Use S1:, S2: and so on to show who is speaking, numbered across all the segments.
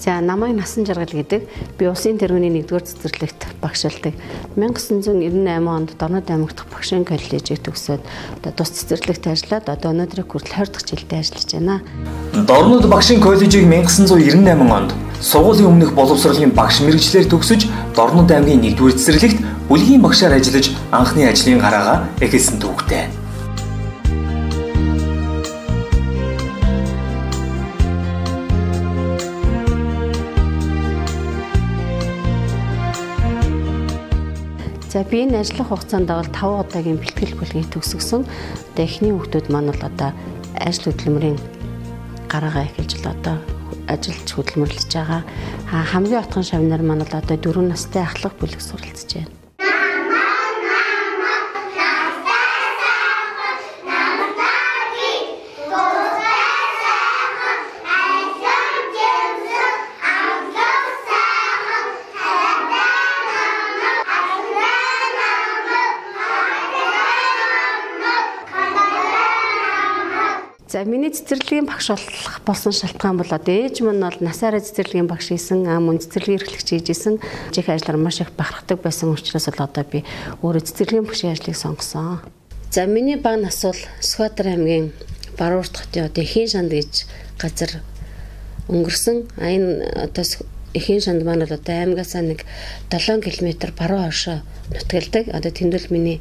S1: За намайг насан жаргал гэдэг би улсын тэргүүний 1-р цэцэрлэгт багшилдаг. 1998 онд Дорнод аймаг дахь багшийн коллежийг төгсөөд тус цэцэрлэгт ажиллаад одоо өнөөдрийг хүртэл 20 дахь жилдээ ажиллаж байна.
S2: Дорнод багшийн коллежийг 1998 онд сургуулийн өмнөх боловсролын багш мэргэжлэр төгсөж Дорнод аймгийн 1-р цэцэрлэгт бүлгийн багшаар ажиллаж анхны ажлын гараагаа эхэлсэн түүхтэй.
S1: За би энэ ажиллах хугацаанд бол 5 удаагийн бэлтгэл бүлгийг төгсгсөн. Одоо эхний хүүхдүүд маань бол одоо ажил хөдөлмөрийн гараагаа эхэлж одоо ажиллаж хөдөлмөрлөж байгаа. Хамгийн отхон шавнаар маань бол одоо 4 настай ахлах бүлэг суралцж байна. За миний цэцэрлэгийн багш болсон шалтгаан бол одоо ээж минь бол насаараа цэцэрлэгийн багш хийсэн, мөн цэцэрлэгийн эрхлэгч хийжсэн. Жих ажиллаар маш их бахархдаг байсан учраас бол одоо би өөрөө цэцэрлэгийн багшийн ажлыг сонгосон. За миний бага нас бол Сүхбаатар аймгийн Баруурт хотын одоо Эхийн шанд гэж газар өнгөрсөн. Энэ одоо Эхийн шанд маань бол одоо аймгаас нэг 7 км баруун хойшоо нутгалдаг. Одоо тэндвэл миний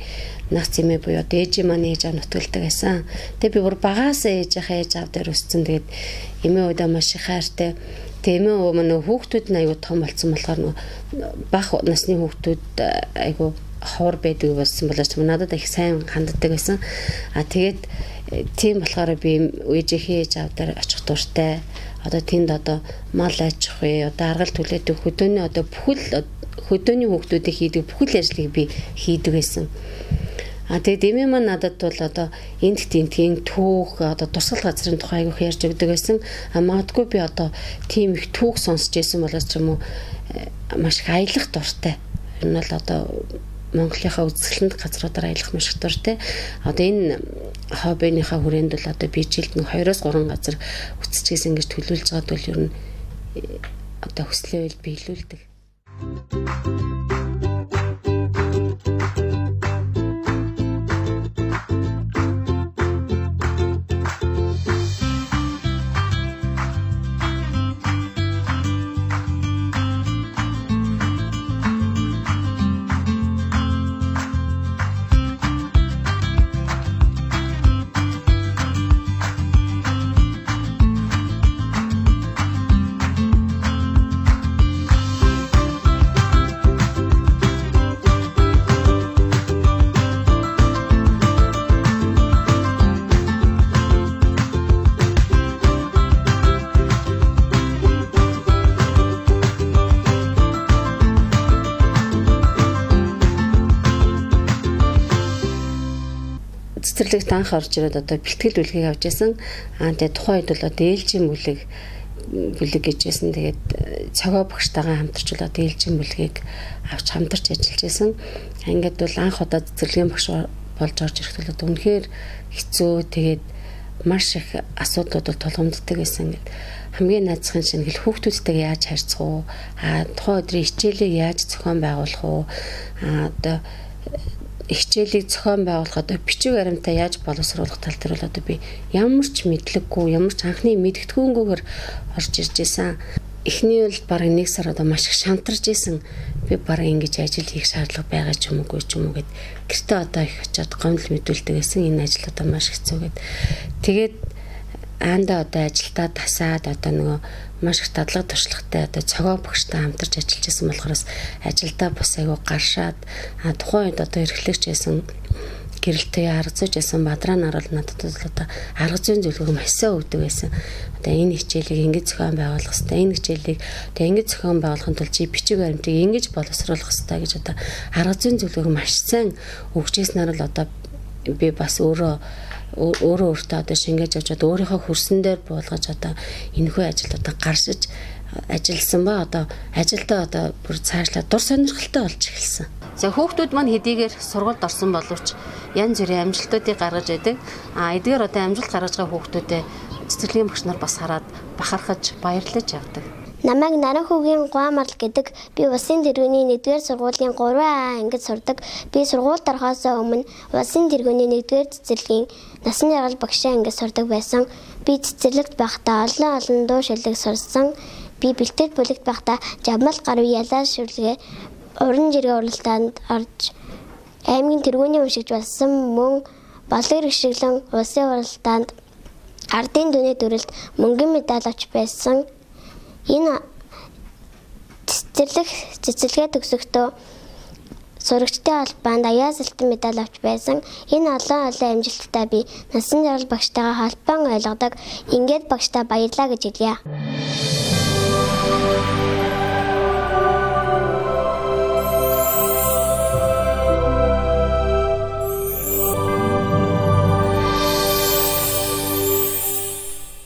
S1: нах зэмээ буюу ээжийн маань ээж аав нутгалдаг байсан. Тэгээ би бүр багаасаа ээж аав дээр өссөн. Тэгээд эмээ уудаа маш их хайртай. Тэгээ эмээ уу маань хүүхдүүд нь аягүй том болсон болохоор бага насны хүүхдүүд аягүй ховор байдаг болсон болооч надад их сайн ханддаг байсан. Тэгээд тийм болохоор би ээжийнхээ ээж аав дээр очих дуртай. Одоо тэнд одоо мал аж ахуй, одоо аргал түлээдэг хөдөөний одоо бүхэл хөдөөний хүүхдүүдийн хийдэг бүхэл ажлыг би хийдэг байсан. Тэгээд эмээ маань надад бол одоо энд тентгийн түүх одоо тусгал газрын тухай аягүй ярьж өгдөг байсан. Магадгүй би одоо тийм их түүх сонсч байсан болоос ч юм уу маш их аялах дуртай. Энэ бол одоо Монголынхаа үзэсгэлэнт газруудаар аялах маш их дуртай. Одоо энэ хоббиныхаа хүрээнд бол одоо би жилд 2-3 газар үцчихээс ингэж төлөвлөж байгаад бол ер нь одоо хүслээ үйл биелүүлдэг. Цэцэрлэгт анх орж ирээд одоо бэлтгэл бүлгийг авч яасан. Тэгээд тухайн үед бол одоо ээлжийн бүлэг гэж яасан. Тэгээд цогоо багштайгаа хамтарчлаа ээлжийн бүлгийг авч хамтарч ажиллаж яасан. Ингээд бол анх удаа цэцэрлэгийн багш болж орж ирэхдээ одоо үнэхээр хэцүү. Тэгээд маш их асуудлууд бол тулгамддаг байсан. Ингээд хамгийн наазахын шинэ хэл хүүхдүүдтэйгээ яаж харьцах уу? Тухайн өдрийн хичээлийг яаж зохион байгуулах уу? Одоо хичээлийг зохион байгуулах одоо бичиг баримтаа яаж боловсруулах тал дээр бол одоо би ямар ч мэдлэггүй, ямар ч анхны мэдгэдэггүйгээр орж ирж байсан. Эхний бол бараг 1 сар одоо маш их шантарч исэн. Би бараг ингэж ажил хийх шаардлага байгаа ч юм уу гэд гэртээ одоо их очиад гомдол мэдүүлдэг гэсэн энэ ажил одоо маш хэцүү гэд. Тэгээд аанда одоо ажилдаа тасаад одоо нөгөө маш их дадлага туршлагатай одоо цогоо багштай хамтарч ажиллаж байсан болохоос ажилдаа бас айгүй гаршаад тухайн үед одоо эрхлэгч байсан гэрэлтэй арга зүйч байсан Бадраа нарал надад одоо арга зүйн зөвлөгөө маш сайн өгдөг байсан. Одоо энэ хичээлийг ингэж зохион байгуулах хэрэгтэй. Энэ хичээлийг одоо ингэж зохион байгуулахын тулд чи бичиг баримтыг ингэж боловсруулах хэрэгтэй гэж одоо арга зүйн зөвлөгөө маш сайн өгчээснээр л одоо би бас өөртөө одоо шингээж авчаад өөрийнхөө хөрсөн дээр буулгаж одоо энэхүү ажилд одоо гаршиж ажилласан ба одоо ажилдаа одоо бүр цаашлаад дур сонирхолтой болж эхэлсэн. За хүүхдүүд маань хэдийгээр сургуульд орсон боловч янз бүрийн амжилтуудыг гаргаж байдаг. Эдгээр одоо амжилт гаргаж байгаа хүүхдүүдэд цэцэрлэгийн багш нар бас хараад бахархаж баярлаж явдаг.
S3: Намайг Наранхүүгийн Гуамарл гэдэг би улсын тэргүүний 1-р сургуулийн 3А ангид сурдаг. Би сургуульд орохоос өмнө улсын тэргүүний 1-р цэцэрлэгийн насан жаргал багшийн ангид сурдаг байсан. Би цэцэрлэгт байхдаа олон дуу шилэг сурсан. Би бэлтгэл бүлэгт байхдаа жамал гар үе ялаа шүрлэгээ уран жиргээ уралдаанд орж аймгийн тэргүүний уншигч болсон. Мөн балер гişиглэн улсын уралдаанд ардын дүний дүрэлт мөнгөн медаль авч байсан. Энэ цэцэрлэгээ төгсөхдөө сурагчдын холбоонд аяасалтан медаль авч байсан. Энэ олон амжилттай би насан жаргал багштайгаа холбоон ойлгодог. Ингээд багштаа баярлаа гэж хэлье.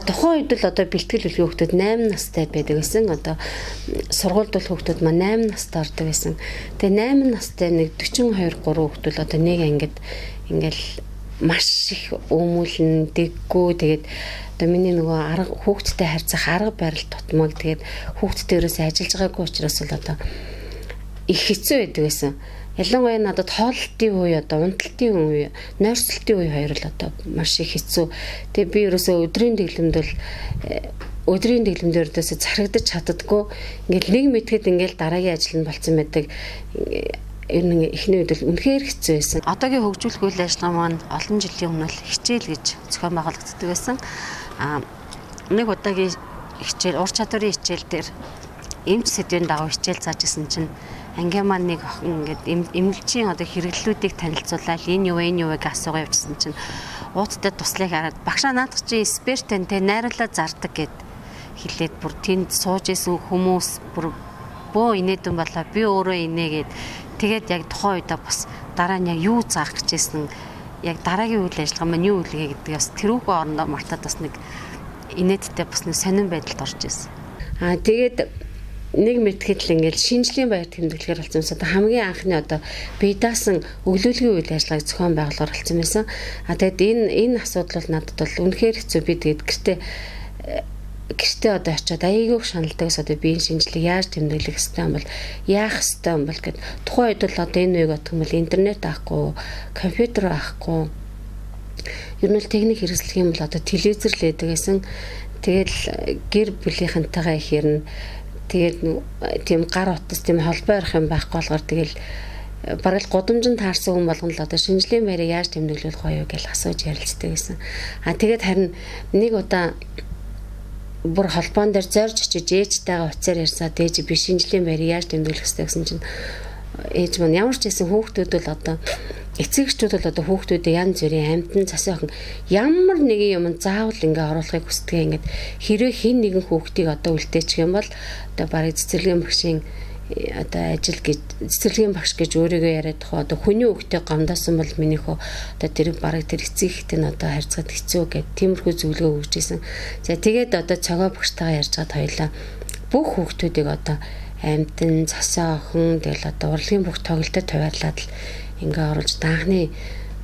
S1: Тухайн үед л одоо бэлтгэл бүлгийн хүүхдүүд 8 настай байдаг гэсэн. Одоо сургуульд бол хүүхдүүд маань 8 настай ордог байсан. Тэгээ 8 настай нэг 42 3 хүүхдүүд одоо нэг ангид ингээл маш их өмүүлэн дэггүй. Тэгээд одоо миний нөгөө арга хүүхдтэй харьцах арга барил тутмаг. Тэгээд хүүхдтэй ерөөсөө ажиллаж байгаагүй учраас л одоо их хэцүү байдаг байсан. Ялангуяа надад хооллолтын үе одоо унталтын үе, нойрсолтын үе хоёр л одоо маш их хэцүү. Тэгээ би ерөөсөө өдрийн дэглэмдээр дэсээ царагдаж чаддаггүй. Ингээл нэг мэтгэд ингээл дараагийн ажил нь болцсон байдаг. Ер нь эхний үед л үнэхээр хэцүү байсан. Одоогийн хөгжүүлэх үйл ажиллагаа маань олон жилийн өмнө л хичээл гэж зохион байгуулагддаг байсан. Нэг удаагийн хичээл, ур чадварын хичээл дээр эмч сэдвийн дагуу хичээл зааж исэн чинь ангийн маань нэг охин ингээд эмнэлчийн одоо хэрэглэлүүдийг танилцуулаад энэ юу вэ гэж асуугаа явуулсан чинь ууттай туслахыг хараад багшаа наадах чи спертэн тэ найруулаад зардаг гэд хэлээд бүр тэнд сууж исэн хүмүүс бүр бөө инээдэн болоо би өөрөө инээгээд тэгээд яг тухайн үедээ бас дараа нь яг юу заах гэжсэн яг дараагийн үйл ажиллагаа маань юу үлгээ гэдэг бас тэрүүхүү орондоо мартаад бас нэг инээдтэй бас нэг сонирн байдалд орж ирсэн. Тэгээд нэг мэтгэл ингээл шинжлэлийн баяр тэмдэглэхээр болсон юмсаа хамгийн анхны одоо бие даасан өглөөлгийн үйл ажиллагааг зохион байгуулалт болсон байсан. Тэгээд энэ асуудал бол надад бол үнэхээр хэцүү. Би тэгээд гэртээ одоо очиод аяйгүйх шаналдагс одоо биеийн шинжлэх яаж тэмдэглэх ёстой юм бол яах ёстой юм бол гэд тухайн үед бол одоо энэ үеиг бодох юм бол интернет авахгүй, компьютер авахгүй. Ер нь л техник хэрэгслэх юм бол одоо телевизэр л байдаг гэсэн. Тэгэл гэр бүлийнхэнтэйгээ их ярина. Тэгээд тийм гар утас тийм холбоо ярих юм байхгүй болохоор тэгэл бараг л гудамжинд таарсан хүн болгон л одоо шинжлэлийн баярыг яаж тэмдэглүүлэх вэ гэж асууж ярилцдаг гэсэн. Тэгээд харин нэг удаа бүр холбоон дээр зорж очиж ээжтэйгээ уцаар ярьсаа дээж би шинжлэлийн баярыг яаж тэмдэглэх вэ гэсэн чинь ээж маань ямар ч гэсэн хүүхдүүд бол одоо эцэгчүүд бол одоо хүүхдүүдээ янз бүрийн амьтан цасын охин ямар нэгэн юм заавал ингээ оруулахыг хүсдэг ингээд хэрвээ хин нэгэн хүүхдийг одоо үлдээчих юм бол одоо барыг цэцэрлэгийн багшийн одоо ажил гэж цэцэрлэгийн багш гэж өөрийгөө яриад тахаа одоо хүний хүүхдээ гомдоосон бол минийхөө одоо тэр барыг тэр эцэгтэй нь одоо харьцаад хэцүү гэд тиймэрхүү зөвлөгөө өгч ийсэн. За тэгээд одоо цогоо багштайгаа ярьж хаад хоёлаа бүх хүүхдүүдийг одоо амьтан цасын охин тэгэл одоо урлагийн бүх тоглолтод туваарлаад л ингээ оруулж таахны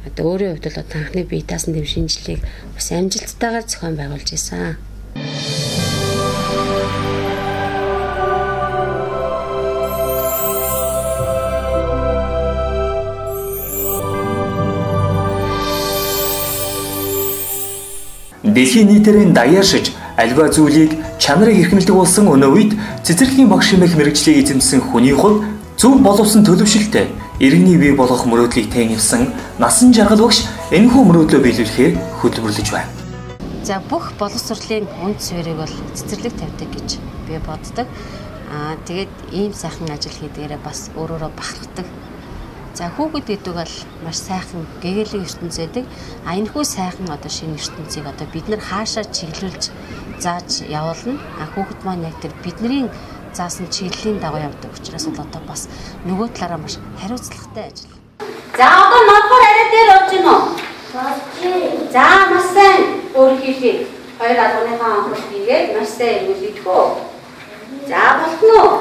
S1: одоо өөрийн хувьд бол таахны бие даасан дэм шинжлэлийг бас амжилттайгаар зохион байгуулж ийсэн.
S2: Дэлхийн нийтээрээ даяаршиж альва зүйлийг чанарыг эрхэмлдэг болсон өнөө үед цэцэрлэгийн багш хэмээх мэргэжлийг эзэмсэн хүний хувьд зөв боловсон төлөвшөлтэй иргэний бий болгох мөрөөдлийг таамагсан насан жаргал багш энэхүү мөрөөдлөө биелүүлэхээр хөдөлмөрлөж байна.
S1: За бүх боловсролын үнд цэврийг бол цэцэрлэг тавьдаг гэж би боддог. Тэгээд ийм сайхан ажил хийдгээрээ бас өөрөөрөө бахархдаг. За хүүхэд гэдэг бол маш сайхан гэгээлэг ертөнц байдаг. Энэхүү сайхан одоо шинэ ертөнцийг одоо бид нар хаашаа чиглүүлж зааж явуулна. Хүүхэд маань яг тэр бидний заасан чиглэлийн дагуу явдаг учраас бол одоо бас нөгөө талаараа маш хариуцлагатай ажил. За одоо нодгоор арай дээр орж гин үү? За маш сайн өөр хийлээ. Хоёр алгууныхаа анхлал хийгээд маш сайн эргүүлээдгөө. За болтно уу?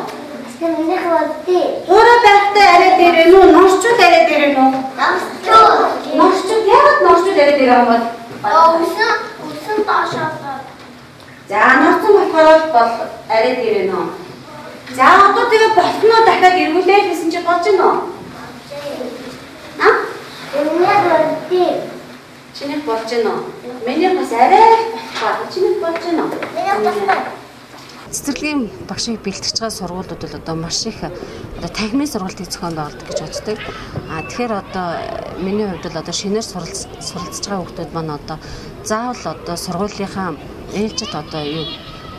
S3: Миний хавтий.
S1: Өөрөө байхдаа арай дээр ээ нүү? Норчууд арай дээр ээ нүү? Норчууд яг норчууд арай дээр юм бол.
S3: Усан таашаасаа.
S1: За анхаарсан болохоор бол арай гэрээ нөө. За одоо тэгээ болтноо дахиад эргүүлээ гэсэн чи болж гинөө. Чиний болж гинөө. Миний бас арай болох. Чиний болж гинөө. Цэцэрлэгийн багшийг бэлтгэж байгаа сургуулиуд бол одоо маш их одоо танхимын сургалтыг зохион байгуулдаг гэж боддог. Тэгэхээр одоо миний хувьд бол одоо шинээр суралцж байгаа хүмүүс маань одоо заавал одоо сургуулийнхаа ээлжид одоо юу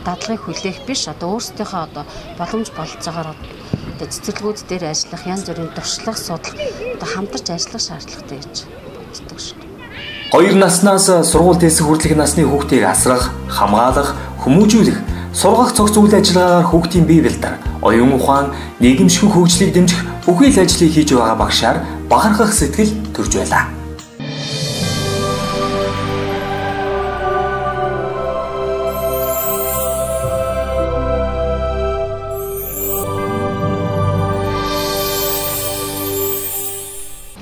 S1: дадлагыг хүлээх биш одоо өөрсдийнхөө одоо боломж болцоогоор одоо цэцэрлэгүүд дээр ажиллах янз бүрийн туршлага судлах одоо хамтарч ажиллах шаардлагатай гэж боддог шүү.
S2: 2 наснаас сургууль дэсэх хүртэлх насны хүүхдийг асрах, хамгаалах, хүмүүжүүлэх, сургах цогц үйл ажиллагаагаар хүүхдийн бие бэлдэр, оюун ухаан, нийгэмшигэн хөгжлийг дэмжих бүхий л ажлыг хийж байгаа багшаар бахархах сэтгэл төрж байлаа.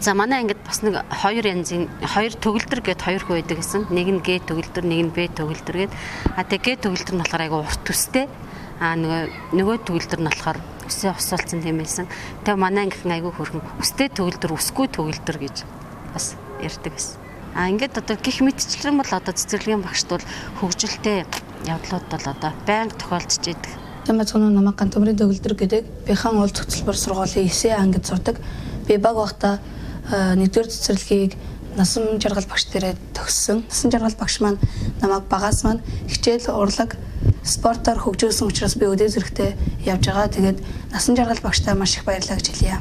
S1: За манай ангид бас нэг хоёр янзын хоёр төгөлдөр гээд хоёр хүү байдаг гэсэн. Нэг нь Г төгөлдөр, нэг нь Б төгөлдөр гээд. Тэгээ Г төгөлдөр нь болохоор айгу урт төстэй. Нөгөө төгөлдөр нь болохоор өсөө усуулсан тийм байсан. Тэгээ манай ангихан айгу хөрхөн өстэй төгөлдөр, өсгүй төгөлдөр гэж бас ярьдаг байсан. Ингээд одоо гих мэтчлэн бол одоо цэцэрлэгийн багшд бол хөгжилтэй явдлууд бол одоо байнга тохиолдож идэг.
S4: Тамацгон намаган төмрийн төгөлдөр гэдэг бэхан уул цогцлбор сургуулийн 9 ангид сурдаг. Би баг багта 1-р цэцэрлэгийг насан жаргал багш дээрээ төгссөн. Насан жаргал багш маань намайг багаас маань хичээл урлаг спортоор хөгжүүлсэн учраас би өдөө зэрэгтэй явж байгаа. Тэгээд насан жаргал багштай маш их баярлалаа гэж хэлье.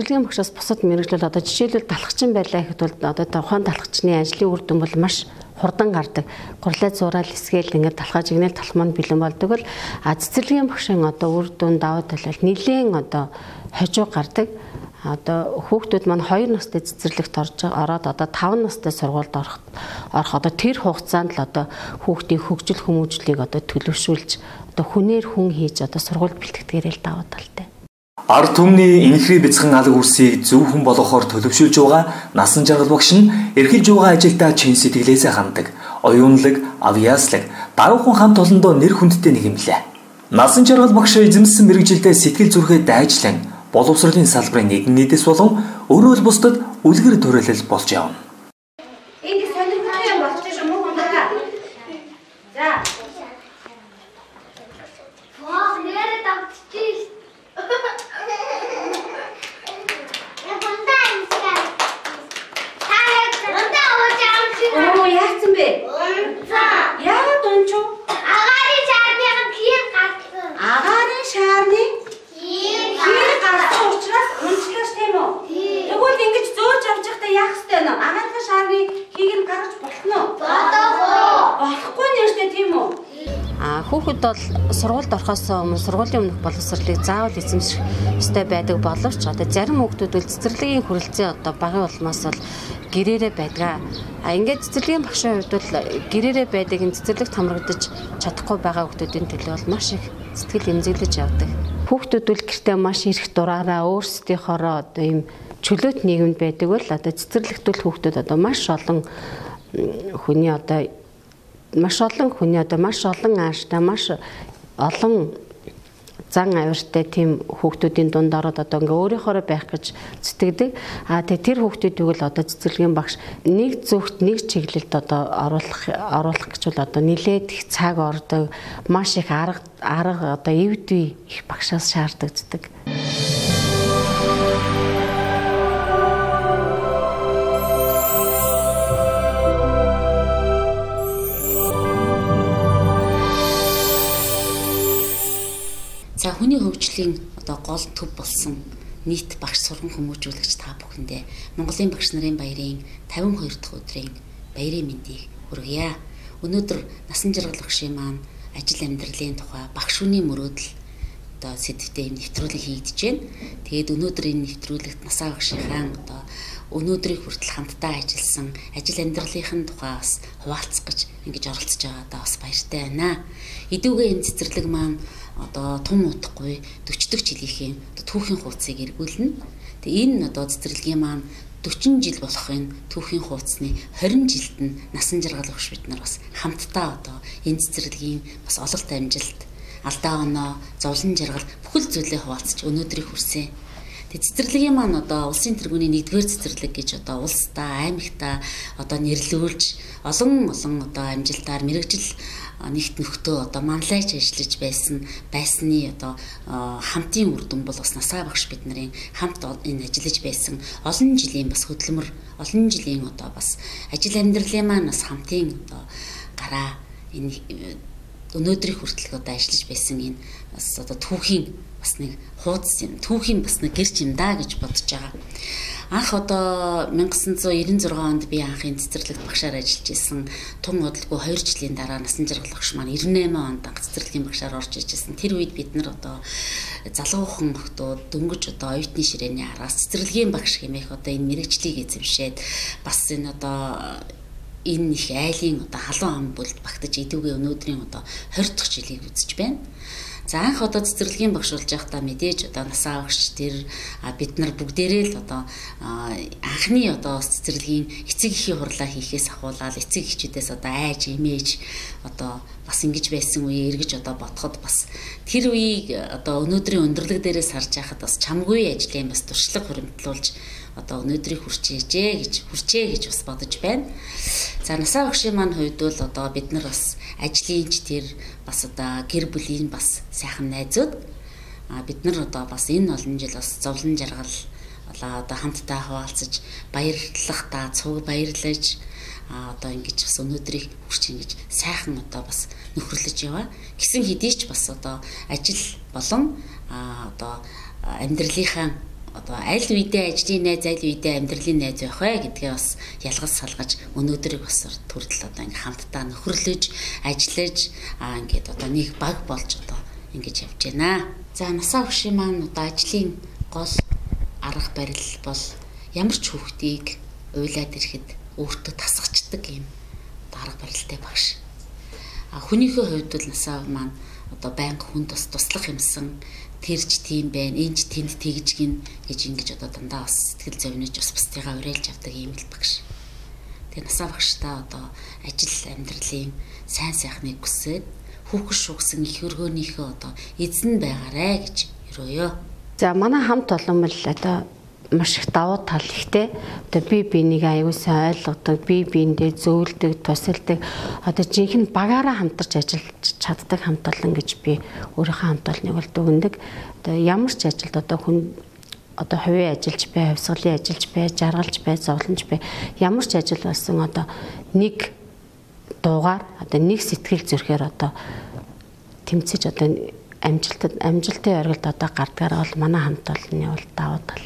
S1: Цэцэрлэгийн багшаас бусад мэргэжлэл одоо жишээлбэл далхчин байлаа гэхэд бол одоо тухайн далхчны ажлын үр дүн бол маш хурдан гардаг. Гурлай зураал эсгээл ингээд талхаж игнэл талх маань бэлэн болдог бол цэцэрлэгийн багшийн одоо үр дүн даваа тал бол нэлээд одоо хожуу гардаг. Одоо хүүхдүүд маань 2 настай цэцэрлэгт ороод одоо 5 настай сургуульд орох одоо тэр хугацаанд л одоо хүүхдийн хөгжил хүмүүжлийг одоо төлөвшүүлж одоо хүнээр хүн хийж одоо сургуульд бэлтгэдгээрээ л даваа талтай.
S2: Ард түмний инхри бяцхан алга үрсийг зөвхөн болгохоор төлөвшүүлж байгаа насан жаргал багш нь эрхэлж байгаа ажилдаа чин сэтгэлээсээ ханддаг. Оюунлаг, авьяаслаг, даруухан хамт олондоо нэр хүндтэй нэг юм лээ. Насан жаргал багш эзэмсэн мэрэгжилдээ сэтгэл зүрхээ дайжлан боловсролын салбарын нэгэн эдэс болон өөрөө л бусдад үлгэр төрөлөл болж явна.
S5: Ингэ сонирхолтой юм болж байгаа мөн хоногоо. За.
S3: Ваа, нэрээ давчихжээ.
S5: Оо яасан бэ? Яагаад унчив?
S3: Агаарын шаарныхан кир гарсан.
S5: Агаарын шаарны кир гарсан учраас унчлаас тийм үү? Тэгвэл ингэж зөөлж авч байхдаа яах ёстой вэ? Агаарын шаарны кийг нь гаргаж болно уу? Болохгүй нэртэй тийм үү?
S1: Хүүхэд бол сургуульд орохоос өмнө сургуулийн өмнөх боловсролыг заавал эзэмших ёстой байдаг боловч одоо зарим хүүхдүүд бол цэцэрлэгийн хүрэлцээ одоо багын улмаас бол гэрээрээ байдаг. Ингээд цэцэрлэгийн багшийн хувьд бол гэрээрээ байдаг энэ цэцэрлэгт хамрагдаж чадахгүй байгаа хүүхдүүдийн төлөө бол маш их сэтгэл эмзэглэж явдаг. Хүүхдүүд бол гэртээ маш их дураараа өөрсдийнхоороо одоо ийм чөлөөт нийгэмд байдаг бол одоо цэцэрлэгт бол хүүхдүүд одоо маш олон хүний ааштай маш олон зан авиртай тийм хүүхдүүдийн дунд ороод одоо ингээ өөрийнхоороо байх гэж зүтгэдэг. Тэгээ тэр хүүхдүүдийг л одоо цэцэрлэгийн багш нэг зөвхт нэг чиглэлд одоо оруулах гэж бол одоо нилээд их цаг ордог, маш их арга одоо эвд бие их багшаас шаарддаг.
S6: За хүний хөгжлийн одоо гол төв болсон нийт багш сурган хүмүүжүүлэгч та бүхэндээ Монголын багш нарын баярын 52 дахь өдрийн баярын мэндийг хүргье. Өнөөдөр насан жаргал багшийн маань ажил амьдралын тухай багш хүний мөрөөдөл одоо сэдвтэ нэвтрүүлэг хийгдэж байна. Тэгээд өнөөдөр энэ нэвтрүүлэгт насаа багшийнхаа одоо өнөөдрийг хүртэл хамтдаа ажилласан ажил амьдралын тухай бас хуваалцах гэж ингэж оролцож байгаадаа бас баяртай байна. Идүүгээ энэ цэцэрлэг маань одоо тун утгагүй 40 жилийн түүхийн хуудсыг эргүүлнэ. Тэгээ энэ одоо цэцэрлэгийн маань 40 жил болохын түүхийн хуудасны 20 жилд нь насан жаргал багш бид нар бас хамтдаа одоо энэ цэцэрлэгийн бас ололт амжилт, алдаа оноо, зовлон жаргал бүхэл зүйлээ хуваалцаж өнөөдрийг хүрсэн. Тэгээ цэцэрлэгийн маань одоо улсын тэргүүний 1-р цэцэрлэг гэж одоо улсдаа, аймагтаа одоо нэрлүүлж олон одоо амжилтаар мэрэгжил нэгт нөхдөө одоо манлайж ажиллаж байсны одоо хамтын үр дүн бол бас насаа багш бид нарын хамт энэ ажиллаж байсан олон жилийн бас хөдөлмөр, олон жилийн одоо бас ажил амьдралын маань бас хамтын одоо гараа энэ өнөөдрийг хүртэл одоо ажиллаж байсан энэ бас одоо түүхийн бас нэг хуудас юм, түүхийн бас нэг гэрч юм да гэж бодож байгаа. Анх одоо 1996 онд би анхын цэцэрлэгт багшаар ажиллаж исэн. Тун удалгүй 2 жилийн дараа насан жаргал багш маань 98 онд анх цэцэрлэгийн багшаар орж иж исэн. Тэр үед бид нар одоо залуухан нөхдөө дөнгөж одоо оюутны ширээний араас цэцэрлэгийн багш хэмээх одоо энэ мэрэгчлийг эзэмшээд бас энэ одоо энэ их айлын одоо халуун ам бүлд багтаж идүүгээ өнөөдрийн одоо 20 дахь жилийг үзэж байна. За анх одоо цэцэрлэгийн багш болж байхдаа мэдээж одоо насаа багш тэр бид нар бүгдээрээ л одоо анхны одоо цэцэрлэгийн эцэг эхийн хурлаа хийхээс ахуулаад эцэг эхчүүдээс одоо айж имэж одоо бас ингэж байсан үе эргэж одоо бодоход бас тэр үеийг одоо өнөөдрийн өндөрлөг дээрээс харж байхад бас чамгүй ажлын бас туршлага хуримтлуулж одоо өнөөдрийг хүрчээ гэж бас бодож байна. За насаа багшийн маань хувьд бол одоо бид нар бас ажлынч тэр бас одоо гэр бүлийн бас сайхан найзууд бид нар одоо бас энэ олон жил бас зовлон жаргал одоо хамтдаа хуваалцаж баярлах та цуг баярлаж одоо ингэж бас өнөөдрийг хүрч ингэж сайхан одоо бас нөхөрлөж яваа. Гэсэн хэдий ч бас одоо ажил болон одоо амьдралынхаа одоо аль үедээ ажлын найз, аль үедээ амьдралын найз байх вэ гэдгээ бас ялгаж салгаж өнөөдрийг бас төрөл одоо ингээм хамтдаа нөхөрлөж, ажиллаж ингээд одоо нэг баг болж одоо ингэж явж байна. За насаа багшийн маань одоо ажлын гол арга барил бол ямар ч хүүхдийг уйлаад ирэхэд өөртөө тасгачдаг юм арга барилтай багш. Хүнийхээ хувьд бол насаа маань одоо байнга хүнд туслах юмсан тэрч тийм байна, энэ ч тэнд тэгж гин гэж ингэж одоо дандаа бас сэтгэл зовниж бас бусдыгаа уриалж авдаг юм л багш. Тэгээ насаа багштай одоо ажил амьдралын сайн сайхныг хүсээд хүүхэн шугсан их өргөөнийхөө одоо эзэн байгаарэ гэж өрөөё.
S1: За манай хамт олон бол одоо маш их давуу тал ихтэй. Одоо би бинийг аюул сайн ойлгодог, би биендээ зөөлдөг, тусалдаг. Одоо жинхэнэ багаараа хамтарч ажиллаж чаддаг хамт олон гэж би өөрийнхөө хамт олныг бол дүгнэдэг. Одоо ямар ч ажилд одоо хүн одоо хувийн ажиллаж бай, хувьсгалын ажиллаж бай, жаргалж бай, зовлонж бай. Ямар ч ажил болсон одоо нэг дуугаар одоо нэг сэтгэл зүрхээр одоо тэмцэж одоо амжилтын оргилд одоо гардгаар бол манай хамт олонны бол давуу тал.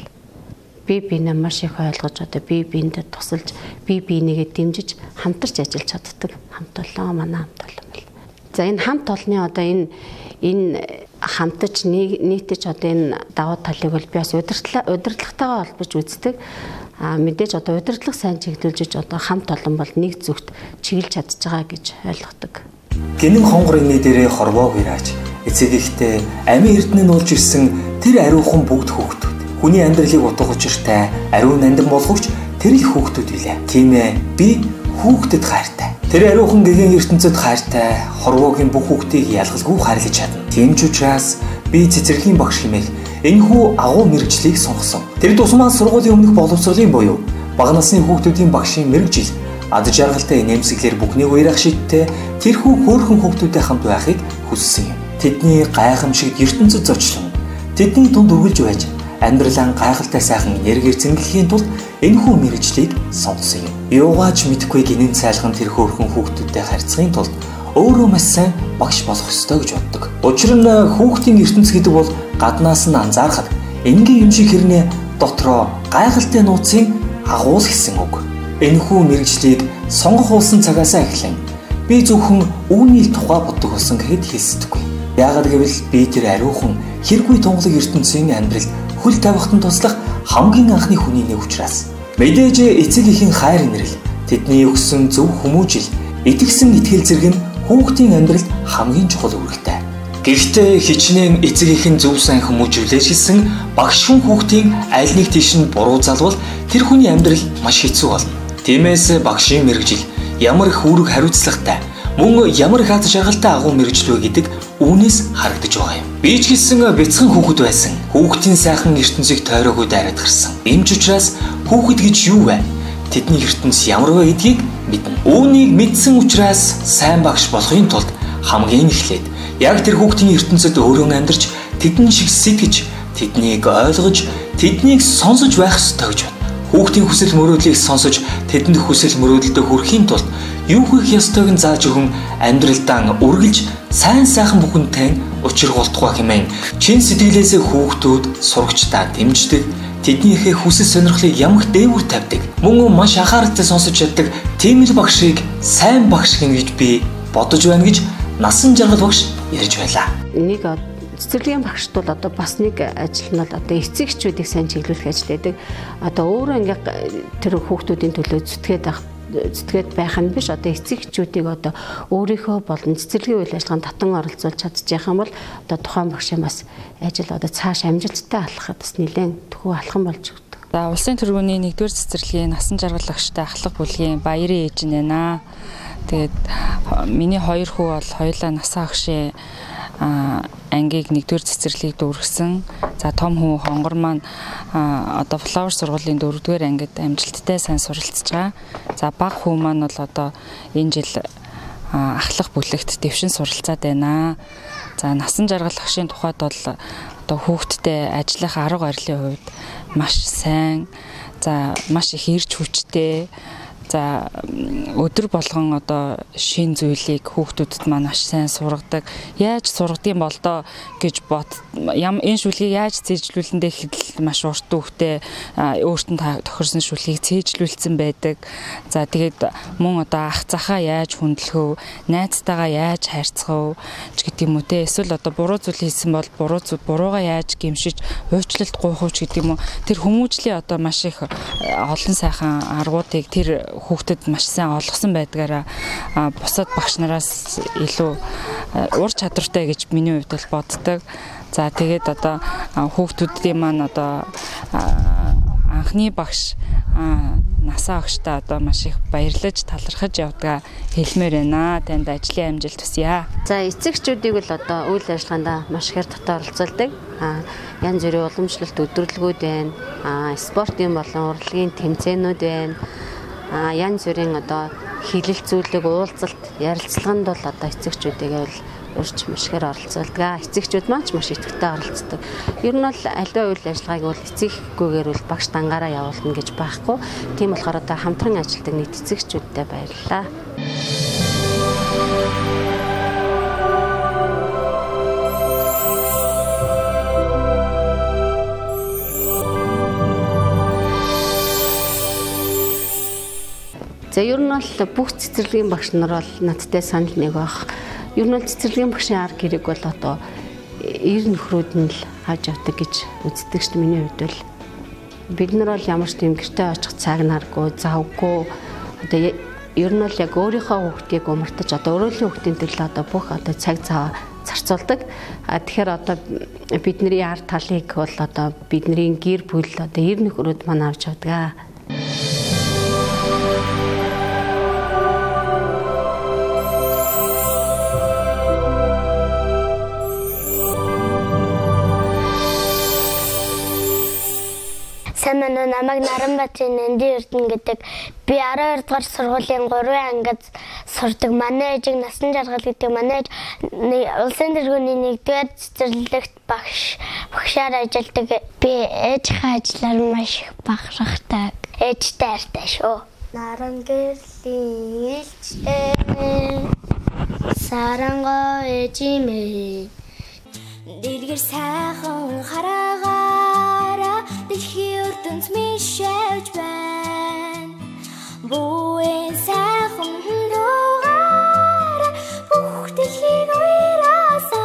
S1: Би бинээ маш их ойлгож одоо би биендээ тусалж би бинийгээ дэмжиж хамтарч ажиллаж чаддаг хамт олон манай хамт олон бол. За энэ хамт олонны одоо энэ хамтаж нийтэж одоо энэ давуу талыг бол би бас удирдлагатайгаа холбож үздэг. Мэдээж одоо удирдлага сайн чиглүүлж одоо хамт олон бол нэг зүгт чиглэж чадж байгаа гэж ойлгодог.
S2: Гинэн хонгорын дээрээ хорвоо гэраач эцэг ихтэй амин эрдэнэ нуулж ирсэн тэр ариухан бүгд хүүхдүүд. Хүний амьдралыг утга учиртай, ариун нандин болговч тэр их хүүхдүүд билээ. Тийм ээ, би хүүхдэд хайртай. Тэр ариухан гэгэн ертөнцид хайртай, хорвоогийн бүх хүүхдийг ялгалгүй хайрлаж чадна. Тийм ч учраас би цэцэрлэгийн багш хэмээх энэхүү агуу мэргэжлийг сонгосон. Тэр тусмаа сургуулийн өмнөх боловсролын буюу бага насны хүүхдүүдийн багшийн мэргэжил ад жаргалтай нэмсэглэр бүхнийг уярах шидтэй тэрхүү хөөрхөн хүүхдүүдтэй хамт байхыг хүссэн юм. Тэдний гайхамшигт ертөнцид зочлон тэдний дунд үргэлж байж амьдралаа гайхалтай сайхан энергиэр зингэлэхийн тулд энэхүү мэргэжлийг сонгосон юм. Юугаач мэдэхгүй гинэн цайлган тэр хөөрхөн хүүхдүүдтэй харьцахын тулд өөрөө маш сайн багш болох ёстой гэж боддог. Учир нь хүүхдийн ертөнц гэдэг бол гаднаас нь анзаарахад энгийн юм шиг хэрнээ дотроо гайхалтай нууцын агуул гэсэн үг. Энэхүү мэргэжлийг сонгох болсон цагаасаа эхлэн би зөвхөн үүний тухай боддог болсон гэхэд хэлсдэггүй. Яагаад гэвэл би тэр ариухан хэргүй тунгалаг ертөнцийн амьдралд хөл тавихтан туслах хамгийн анхны хүний нэг учраас мэдээж эцэг эхийн хайр инрэл тэдний өгсөн зөв хүмүүжил итгэсэн итгэл зэрэг нь хүүхдийн амьдралд хамгийн чухал үүрэгтэй. Гэхдээ хичнээн эцэг эхийн зөв сайн хүмүүжүүлж хэлсэн багш хүн хүүхдийн аль нэг тийш нь буруу залвал тэр хүний амьдрал маш хэцүү болно. Тиймээс багшийн мэргэжил ямар их үүрэг хариуцлагатай мөн ямар их аз жаргалтай агуу мэргэжил вэ гэдэг үүнээс харагдаж байгаа юм. Би ч гэсэн бяцхан хүүхэд байсан. Хүүхдийн сайхан ертөнцийг тойроогүй дайраад гарсан. Ийм ч учраас хүүхэд гэж юу вэ? Тэдний ертөнц ямар вэ гэдгийг мэднэ. Үүнийг мэдсэн учраас сайн багш болохын тулд хамгийн эхлээд яг тэр хүүхдийн ертөнцид өөрөө амьдарч тэдэн шиг сэтгэж, тэднийг ойлгож, тэднийг сонсож байх ёстой гэж байна. Хүүхдийн хүсэл мөрөөдлийг сонсож, тэдэнд хүсэл мөрөөдөлдөө хүрэхийн тулд юу хийх ёстойг нь зааж өгөн амьдралдаа үргэлж сайн сайхан бүхэнтэй учиргуултгай хэмээн чин сэтгэлээсээ хүүхдүүд сурагчдаа дэмждэг, тэднийхээ хүсэл сонирхлыг ямагт дээвэр тавьдаг, мөн маш анхааралтай сонсож чаддаг тийм л багшийг сайн багш гэж би бодож байна гэж насан жаргал багш ярьж байлаа.
S1: Нэг цэцэрлэгийн багшд бол одоо бас нэг ажил нь бол одоо эцэгчүүдийг сайн чиглүүлэх ажил байдаг. Одоо өөрөө ингээ тэр хүүхдүүдийн төлөө зүтгээд байх нь биш, одоо эцэгчүүдийг одоо өөрийнхөө болон цэцэрлэгийн үйл ажиллагаанд татан оролцуулж чадчих юм бол одоо тухайн багшийн бас ажил одоо цааш амжилттай алхахад бас нэлээд төхөө алхам болж өгдөг.
S7: За улсын тэргүүний 1-р цэцэрлэгийн насан жаргалагчтай ахлах бүлгийн баярын ээж нь байна. Тэгээд миний хоёр хүү бол хоёулаа насаа агшийн ангийг 1-р цэцэрлэгийг дүүргэсэн. За том хүү хонгор маань одоо Flower сургуулийн 4-р ангид амжилттай сайн суралцж байгаа. За бага хүү маань бол одоо энэ жил ахлах бүлэгт дэвшин суралцаад байна. За насан жаргалагчийн тухайд бол одоо хүүхдтэй ажиллах арга барилын хувьд маш сайн. За маш их ирж хүчтэй. За өдөр болгон одоо шин зүйлийг хүүхдүүдэд маань маш сайн сургадаг. Яаж сургадгийг болдоо гэж энэ шүлгийг яаж цээжлүүлэндээ гэхэд маш урт үгтэй өөртөө тохирсон шүлгийг цээжлүүлсэн байдаг. За тэгээд мөн одоо ах захаа яаж хүндлэх вэ? Найзтайгаа яаж харьцах вэ? ч гэдэг юм уу те. Эсвэл одоо буруу зүйл хийсэн бол буруугаа яаж гэмшиж уучлалт гуйх вэ ч гэдэг юм уу. Тэр хүмүүжлийн одоо маш их олон сайхан аргуудыг тэр хүүхдэд маш сайн олгосон байдгаараа бусад багш нараас илүү ур чадвартай гэж миний хувьд бол боддог. За тэгээд одоо хүүхдүүдийн маань одоо анхны багш насаа огштой одоо маш их баярлаж талархаж явдгаа хэлмээр байна. Танд ажлын амжилт хүсье.
S1: За эцэгчүүдийг бол одоо үйл ажиллагаанд маш ихээр дотоо оролцуулдаг. Янз бүрийн уламжлалт өдрөлгүүд байна. Спортын болон урлагийн тэмцээнүүд байна. Янз бүрийн одоо хилэлцүүлэг, уулзалт, ярилцлаганд бол одоо эцэгчүүдийг бол урьж маш ихээр оролцуулдаг. Эцэгчүүд маань ч маш идэвхтэй оролцдог. Ер нь бол аливаа үйл ажиллагааг бол эцэгхгүйгээр бол багш дангаараа явуулна гэж байхгүй. Тийм болохоор одоо хамтран ажилладаг нийт эцэгчүүдтэй баярлалаа. За ер нь бол бүх цэцэрлэгийн багш нар бол надтай санал нэг байх. Ер нь бол цэцэрлэгийн багшийн арга хэрэг бол одоо эр нөхрүүд нь л хаж авдаг гэж үздэг шүү дээ миний хувьд бол. Бид нар бол ямар ч тийм гэртээ очих цаг наргүй, завгүй одоо ер нь бол яг өөрийнхөө хүүхдийг умартаж одоо өөрөөлийн хүүхдийн төлөө одоо бүх одоо цаг цаа зарцуулдаг. Тэгэхээр одоо бидний ард талыг бол одоо бидний гэр бүл одоо эр нөхрүүд маань авч авдаг.
S3: Санаа намайг Наранбаатарын Нандин Эрдэнэ гэдэг. Би 12 дугаар сургуулийн 3 ангид сурдаг. Манай ээжийг Насан жаргал гэдэг. Манай ээж улсын тэргүүний 1-р цэцэрлэгт багшаар ажилладаг. Би ээжийнхээ ажлаар маш их бахархдаг. Ээжтэй хайртай шүү. Наран гэрлийн илчтэй саранго ээжимээ дэлгэр сайхан хараагаараа дэлхийн ертөнц мишэлж байна. Буэн сайхан дуугаараа бүх дэлхийг уяраасан.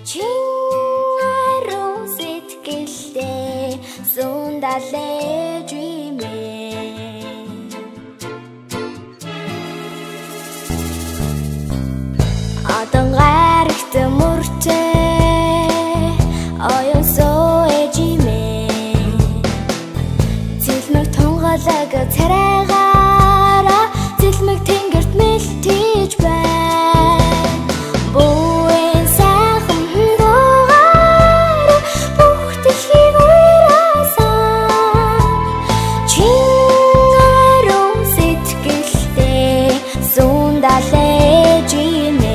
S3: Чингаруу сэтгэлдээ сундалж имээ. Адан гарагт мөрчээ оюун сoo ээжимээ. Зэлмэг тунгалаг царайгаараа зэлмэг тэнгэрт мэлтэж байна. Буэн сайхан дуугаараа бүх дэлхийг уяраасан. Чингаруу сэтгэлдээ сундалж имээ.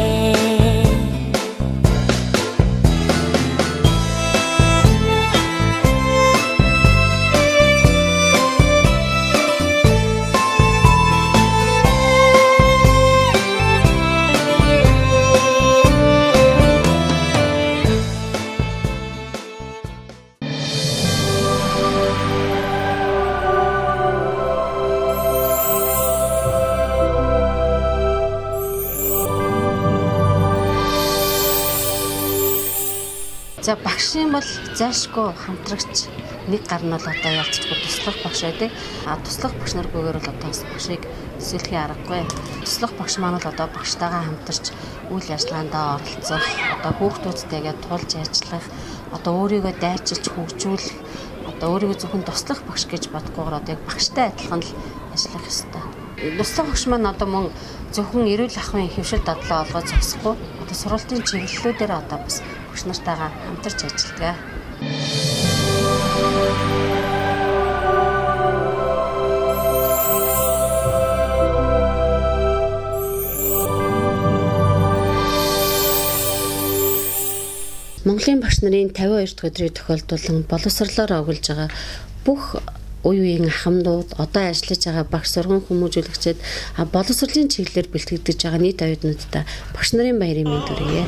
S1: За багшийн бол зайлшгүй хамтрагч нэг гар нь бол одоо ялцчихгүй туслах багш байдаг. Туслах багш наргүйгээр бол одоо багшийг төсөөлхийн аргагүй. Туслах багш маань бол одоо багштайгаа хамтарч үйл ажиллагаанд оролцох, одоо хүүхдүүдтэйгээ тулж ажиллах, одоо өөрийгөө дайчилж хөгжүүлэх, одоо өөрийгөө зөвхөн туслах багш гэж бодгоогоор одоо яг багштай адилхан л ажиллах ёстой. Туслах багш маань одоо мөн зөвхөн эрүүл ахуйн хэвшил дадлаа олгож зогсохгүй, одоо сургалтын чиглэлүүдээр одоо бас багш нартайгаа хамтарч ажилладаг. Монголын багш нарын 52 дахь өдрийн тохиолдуулан боловсрлоор оглож байгаа бүх үе үеийн ахмадууд, одоо ажиллаж байгаа багш сургууль хүмүүжүүлэгчид боловсролын чиглэлээр бэлтгэгдэж байгаа нийт оюутнуудтай багш нарын баярын мэнд хүргэе.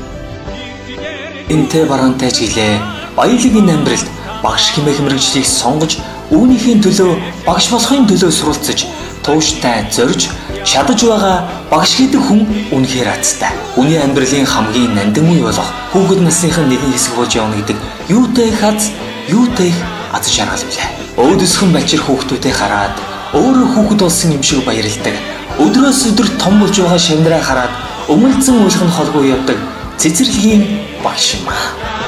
S2: Энтэй бараантай чиглэлээ баялагын амьдралд багш хэмээх мэргэжлийг сонгож, үүнийхээ төлөө багш болохын төлөө суралцж, тууштай зорж чадаж байгаа багш гэдэг хүн үнэхээр азтай. Үний амьдралын хамгийн нандин үе болох хүүхэд насныхын нэгэн хэсэг болж явна гэдэг юутай их аз, юутай их аз жаргал билээ. Өөдсгөн балчир хүүхдүүдээ хараад өөрөө хүүхэд болсон юм шиг баярладаг. Өдрөөс өдөр том болж байгаа шавнараа хараад өмөлцөн уйлах нь холгүй явдаг цэцэрлэгийн багш юм аа.